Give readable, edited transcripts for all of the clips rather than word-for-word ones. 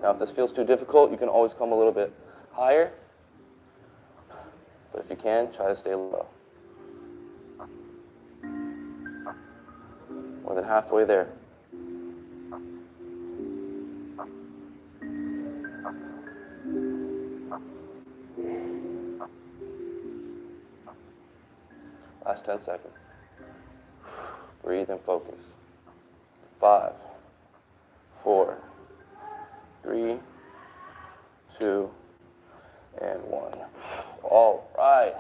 Now, if this feels too difficult, you can always come a little bit higher. But if you can, try to stay low. More than halfway there. Last 10 seconds. Breathe and focus. 5, 4, 3, 2, and 1. All right.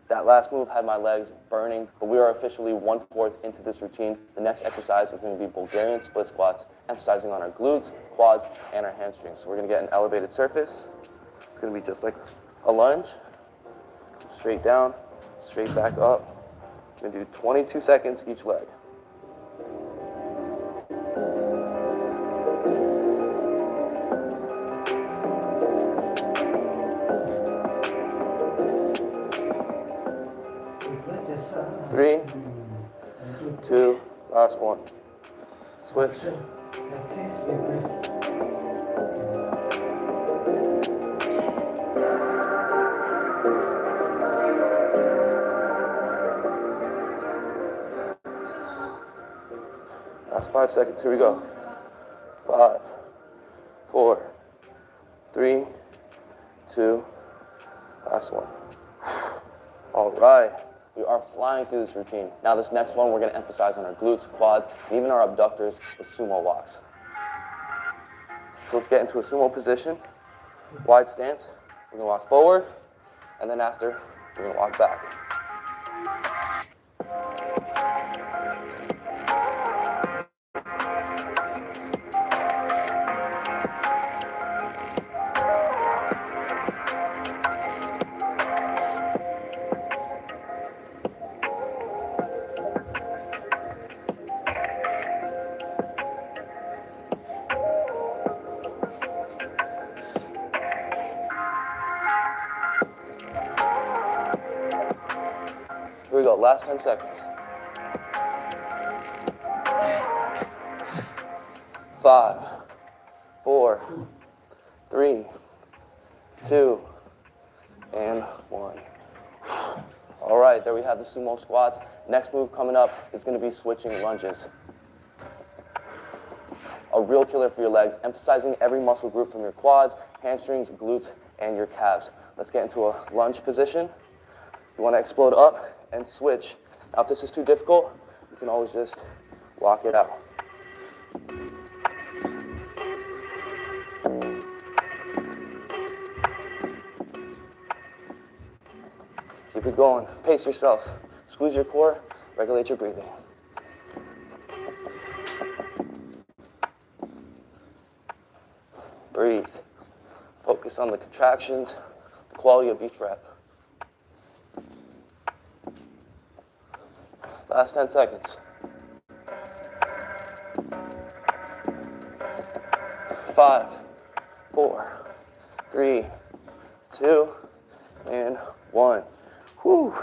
That last move had my legs burning, but we are officially 1/4 into this routine. The next exercise is going to be Bulgarian split squats, emphasizing on our glutes, quads, and our hamstrings. So we're going to get an elevated surface. It's going to be just like a lunge. Straight down, straight back up. We're going to do 22 seconds each leg. Three, 2, last one. Switch. Last 5 seconds, here we go. 5, 4, 3, 2, last one. All right. We are flying through this routine. Now this next one, we're going to emphasize on our glutes, quads, and even our abductors with sumo walks. So let's get into a sumo position. Wide stance. We're going to walk forward, and then after, we're going to walk back. Here we go, last 10 seconds. 5, 4, 3, 2, and 1. All right, there we have the sumo squats. Next move coming up is going to be switching lunges. A real killer for your legs, emphasizing every muscle group from your quads, hamstrings, glutes, and your calves. Let's get into a lunge position. You want to explode up and switch. Now, if this is too difficult, you can always just walk it out. Keep it going. Pace yourself. Squeeze your core. Regulate your breathing. Breathe. Focus on the contractions, the quality of each rep. Last 10 seconds. 5, 4, 3, 2, and 1. Whew.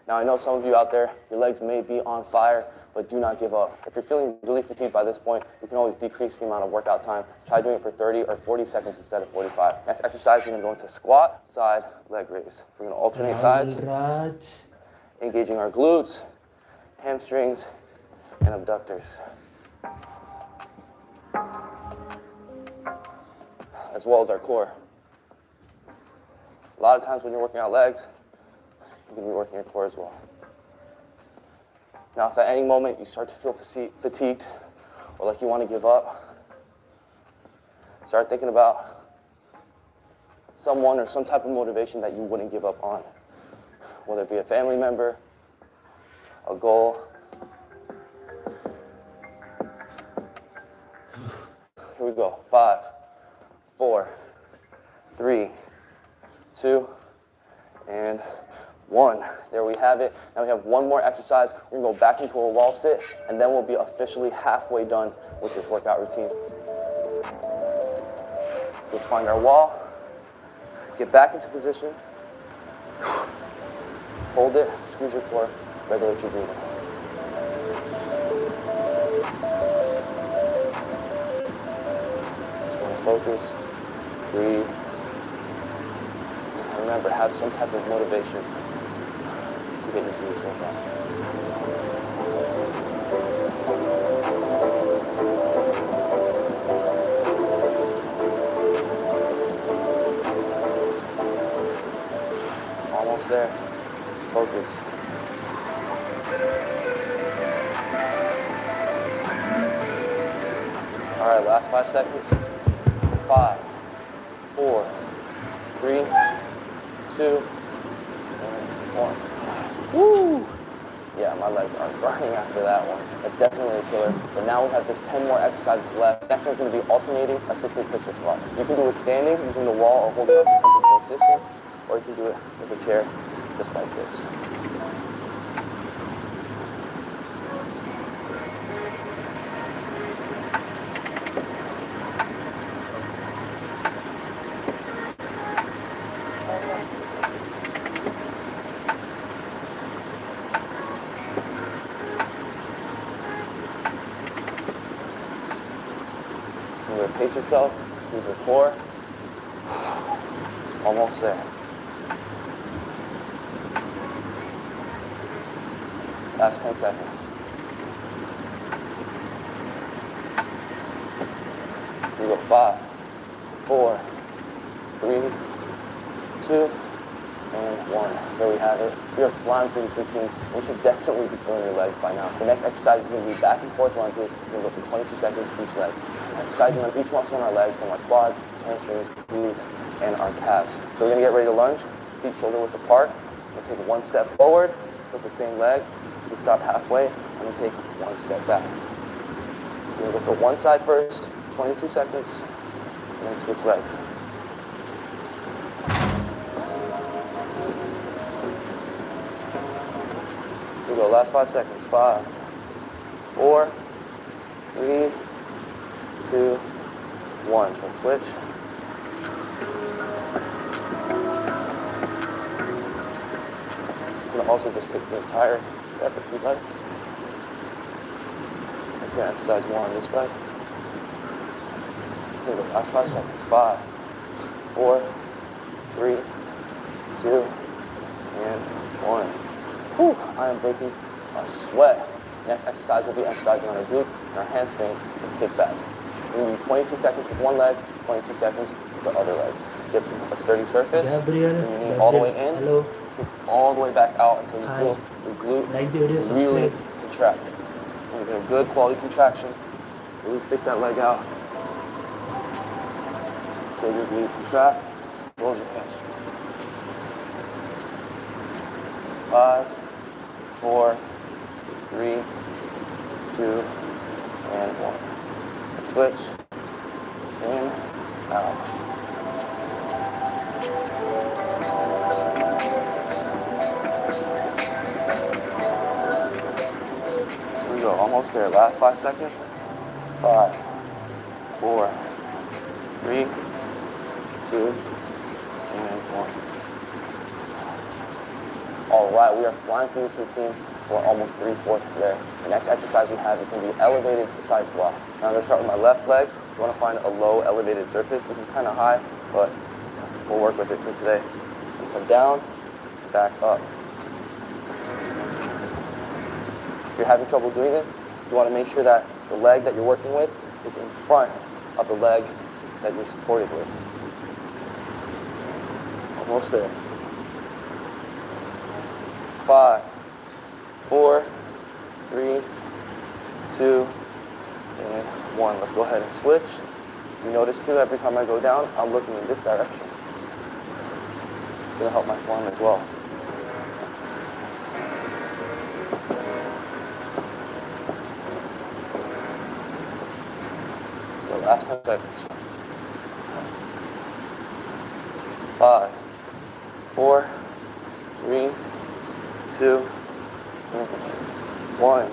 Now I know some of you out there, your legs may be on fire, but do not give up. If you're feeling really fatigued by this point, you can always decrease the amount of workout time. Try doing it for 30 or 40 seconds instead of 45. Next exercise, we're going to go into squat, side, leg raise. We're going to alternate sides, engaging our glutes, hamstrings, and abductors. As well as our core. A lot of times when you're working out legs, you can be working your core as well. Now, if at any moment you start to feel fatigued or like you want to give up, start thinking about someone or some type of motivation that you wouldn't give up on, whether it be a family member, a goal. Here we go. 5, 4, 3, 2, and 1. There we have it. Now we have one more exercise. We're going to go back into a wall sit, and then we'll be officially halfway done with this workout routine. So let's find our wall. Get back into position. Hold it. Squeeze your core. Regulate your breathing. Just want to focus. breathe. And remember, have some type of motivation to get your glutes worked out. Almost there. Focus. All right, last 5 seconds. 5, 4, 3, 2, and 1. Woo! Yeah, my legs are burning after that one. It's definitely a killer. But now we have just 10 more exercises left. Next one's going to be alternating assisted push-up squats. You can do it standing, using the wall, or holding on to something for assistance, or you can do it with a chair, just like this. You're going to pace yourself, squeeze your core. Almost there. Last 10 seconds. You go 5, 4, 3, 2, and 1. There we have it. You're flying through this routine. You should definitely be feeling your legs by now. The next exercise is going to be back and forth lunges. We're going to go for 22 seconds each leg. Exercising on each muscle in our legs, from our quads, hamstrings, glutes, and our calves. So we're going to get ready to lunge, feet shoulder width apart. We'll take one step forward with the same leg. We stop halfway, and we take one step back. We're going to go for one side first, 22 seconds, and then switch legs. Here we go, last 5 seconds. 5, 4, 3, 2, 1. Let's switch. You can also just take the entire step if you'd like. Let's get exercise more on this side. Here we go, last 5 seconds. 5, 4, 3, 2, and 1. Whew, I am breaking a sweat. Next exercise will be exercising on our glutes and our hamstrings with kickbacks. We're going to do 22 seconds with one leg, 22 seconds with the other leg. Get a sturdy surface. Gabriel, Bring your knee all the way in. hello. All the way back out until you Hi. feel your glute Like the video, really subscribe. contract. And get a good quality contraction. Really stick that leg out. Feel your glute contract. Close your hands. 5, 4, 3, 2, and 1. Switch. In, out. Here we go, almost there. Last 5 seconds. 5, 4, 3, 2, and 1. All right, we are flying through this routine. We're almost 3/4 there. The next exercise we have is going to be elevated side squat. Now I'm going to start with my left leg. You want to find a low elevated surface. This is kind of high, but we'll work with it for today. Come down, back up. If you're having trouble doing it, you want to make sure that the leg that you're working with is in front of the leg that you're supported with. Almost there. 5, 4, 3, 2, and 1. Let's go ahead and switch. You notice too, every time I go down, I'm looking in this direction. It's going to help my form as well. The last 10 seconds. 5, 4, 3, 2, and 1.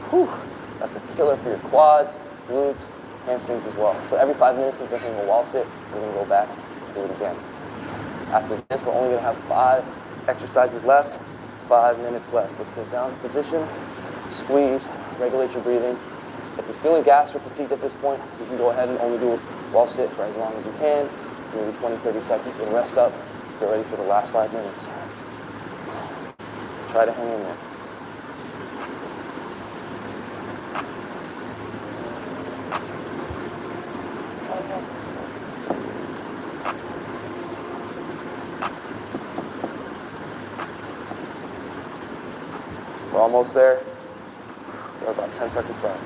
Whew. That's a killer for your quads, glutes, hamstrings as well. So every 5 minutes, we're just going to wall sit. We're going to go back and do it again. After this, we're only going to have 5 exercises left, 5 minutes left. Let's get down to position, squeeze, regulate your breathing. If you're feeling gassed or fatigued at this point, you can go ahead and only do wall sit for as long as you can. maybe 20, 30 seconds, and rest up. Get ready for the last 5 minutes. Try to hang in there. We're almost there. We're about 10 seconds left.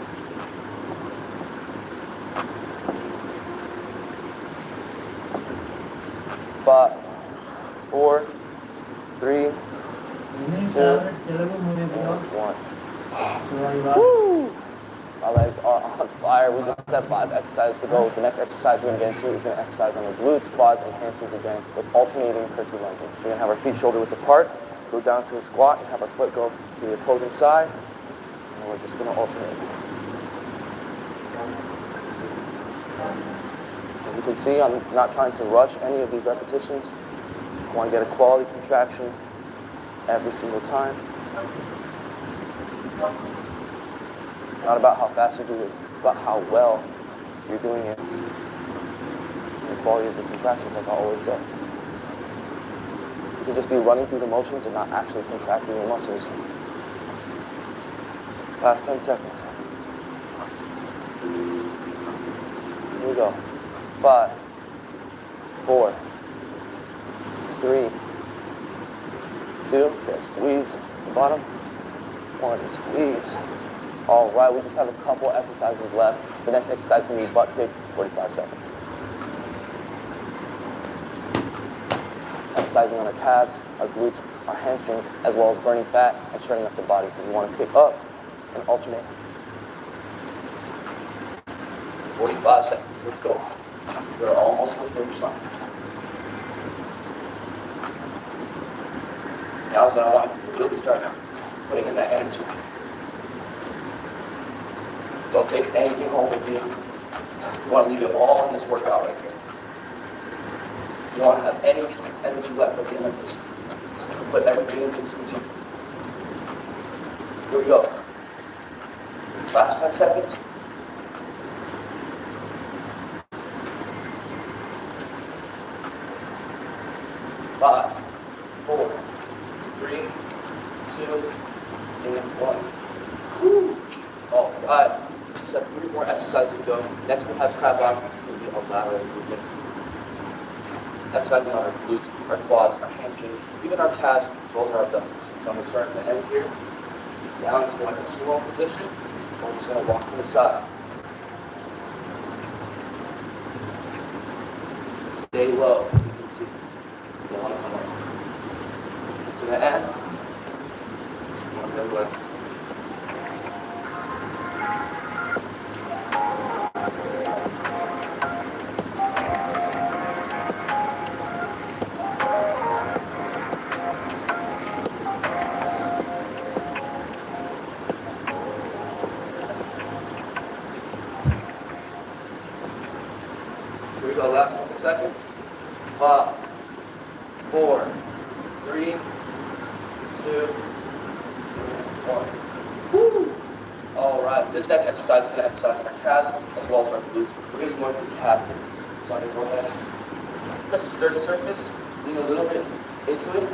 5, 4, 3, 2, and 1. Woo! My legs are on fire. We just have 5 exercises to go. The next exercise we're going to get into is going to exercise on the glutes, quads, and hamstrings again with alternating curtsy lunges. We're going to have our feet shoulder width apart, go down to a squat, and have our foot go to the opposing side. And we're just going to alternate. As you can see, I'm not trying to rush any of these repetitions. I want to get a quality contraction every single time. It's not about how fast you do it, it's about how well you're doing it. The quality of the contractions, like I always say. You can just be running through the motions and not actually contracting your muscles. Last 10 seconds. Here we go. 5, 4, 3, 2, say squeeze the bottom. 1, squeeze. All right, we just have a couple exercises left. The next exercise is going to be butt kicks, 45 seconds. Exercising on our calves, our glutes, our hamstrings, as well as burning fat and shredding up the body. So you want to kick up and alternate. 45 seconds, let's go. We're almost to the finish line. Now is when I want you to really start putting in that energy. Don't take anything home with you. You want to leave it all in this workout right here. You don't want to have any energy left at the end of this. Put everything into this routine. Here we go. Last 10 seconds. 5, 4, 3, 2, and 1. Woo! All right. Just have 3 more exercises to go. Next we'll have crab walk. It'll be a lateral movement. Exercising on our glutes, our quads, our hamstrings, even our calves, as well as our abdominals. So I'm going to start at the end here. Down to like a sumo position. We're just going to walk to the side. Stay low. You can see. You don't want to come up. To the end. You want to go left. Here we go, last couple seconds. 5, 4, 3, 2, 1. Woo! All right, this next exercise is going to exercise our calves as well as our glutes. We're going to be going for the calf. So I'm going to go ahead. Let's stir the surface, lean a little bit into it.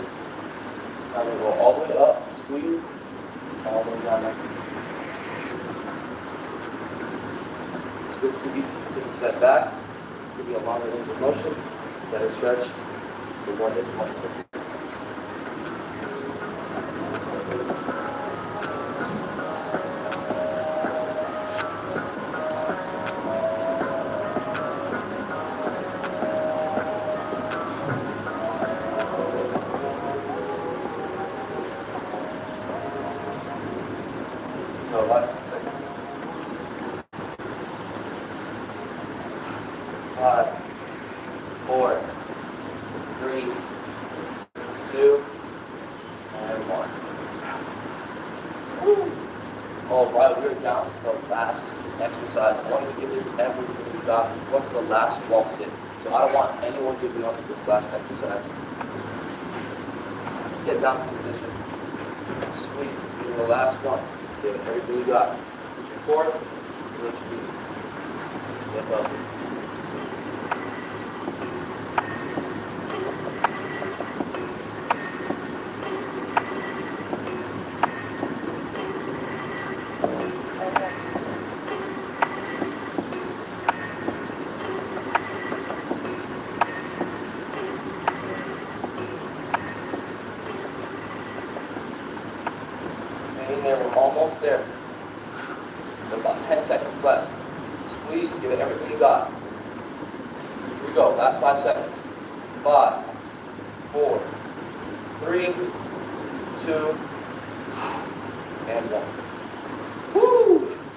I'm going to go all the way up, squeeze, all the way down there. This could be take a step back. Could be a longer range of motion, better stretch, the one that's more quick. So last 2 seconds. 5, 4, 3, 2, and 1. Woo! All right, we're down to the last exercise. I want you to give this everything you got. Go to the last wall sit. So I don't want anyone giving up with this last exercise. Get down to position. Squeeze. Do the last one. Give it everything you got. Push your core. Lift your feet. Lift up. there. We're almost there. There's about 10 seconds left. Squeeze, give it everything you got. Here we go, last 5 seconds. 5, 4, 3, 2, and 1. Woo!